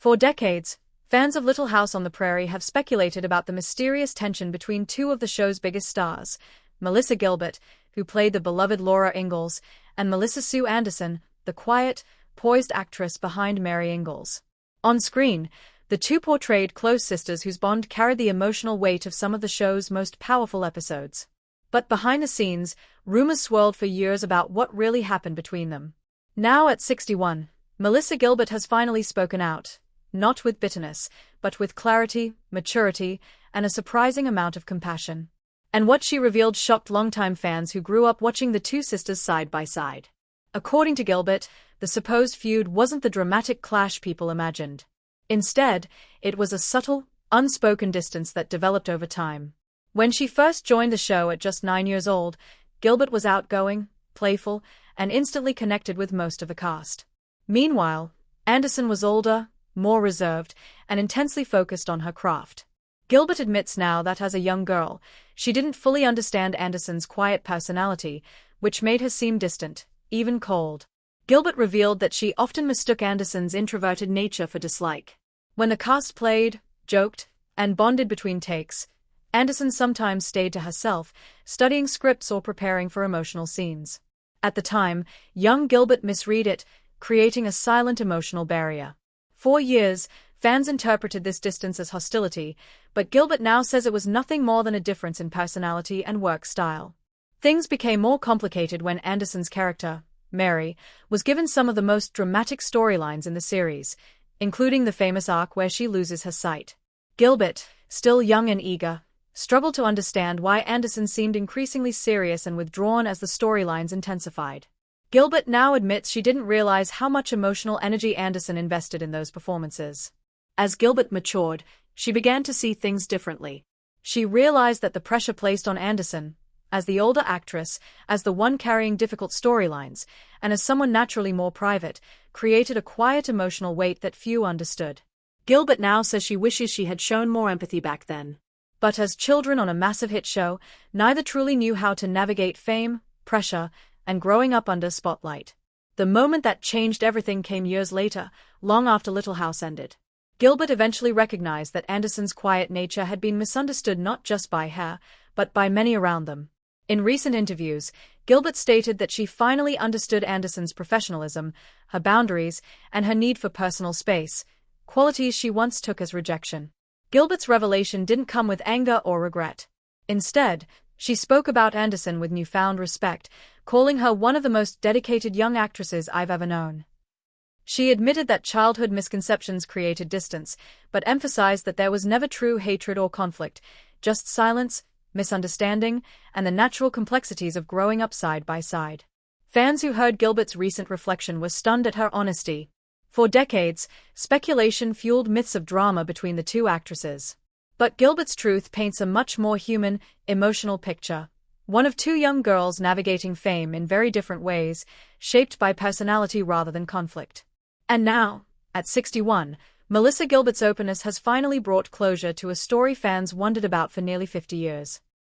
For decades, fans of Little House on the Prairie have speculated about the mysterious tension between two of the show's biggest stars, Melissa Gilbert, who played the beloved Laura Ingalls, and Melissa Sue Anderson, the quiet, poised actress behind Mary Ingalls. On screen, the two portrayed close sisters whose bond carried the emotional weight of some of the show's most powerful episodes. But behind the scenes, rumors swirled for years about what really happened between them. Now at 61, Melissa Gilbert has finally spoken out, not with bitterness, but with clarity, maturity, and a surprising amount of compassion. And what she revealed shocked longtime fans who grew up watching the two sisters side by side. According to Gilbert, the supposed feud wasn't the dramatic clash people imagined. Instead, it was a subtle, unspoken distance that developed over time. When she first joined the show at just 9 years old, Gilbert was outgoing, playful, and instantly connected with most of the cast. Meanwhile, Anderson was older, more reserved, and intensely focused on her craft. Gilbert admits now that as a young girl, she didn't fully understand Anderson's quiet personality, which made her seem distant, even cold. Gilbert revealed that she often mistook Anderson's introverted nature for dislike. When the cast played, joked, and bonded between takes, Anderson sometimes stayed to herself, studying scripts or preparing for emotional scenes. At the time, young Gilbert misread it, creating a silent emotional barrier. For years, fans interpreted this distance as hostility, but Gilbert now says it was nothing more than a difference in personality and work style. Things became more complicated when Anderson's character, Mary, was given some of the most dramatic storylines in the series, including the famous arc where she loses her sight. Gilbert, still young and eager, struggled to understand why Anderson seemed increasingly serious and withdrawn as the storylines intensified. Gilbert now admits she didn't realize how much emotional energy Anderson invested in those performances. As Gilbert matured, she began to see things differently. She realized that the pressure placed on Anderson, as the older actress, as the one carrying difficult storylines, and as someone naturally more private, created a quiet emotional weight that few understood. Gilbert now says she wishes she had shown more empathy back then. But as children on a massive hit show, neither truly knew how to navigate fame, pressure, and growing up under spotlight. The moment that changed everything came years later, long after Little House ended. Gilbert eventually recognized that Anderson's quiet nature had been misunderstood not just by her, but by many around them. In recent interviews, Gilbert stated that she finally understood Anderson's professionalism, her boundaries, and her need for personal space, qualities she once took as rejection. Gilbert's revelation didn't come with anger or regret. Instead, she spoke about Anderson with newfound respect, calling her one of the most dedicated young actresses I've ever known. She admitted that childhood misconceptions created distance, but emphasized that there was never true hatred or conflict, just silence, misunderstanding, and the natural complexities of growing up side by side. Fans who heard Gilbert's recent reflection were stunned at her honesty. For decades, speculation fueled myths of drama between the two actresses. But Gilbert's truth paints a much more human, emotional picture. One of two young girls navigating fame in very different ways, shaped by personality rather than conflict. And now, at 61, Melissa Gilbert's openness has finally brought closure to a story fans wondered about for nearly 50 years.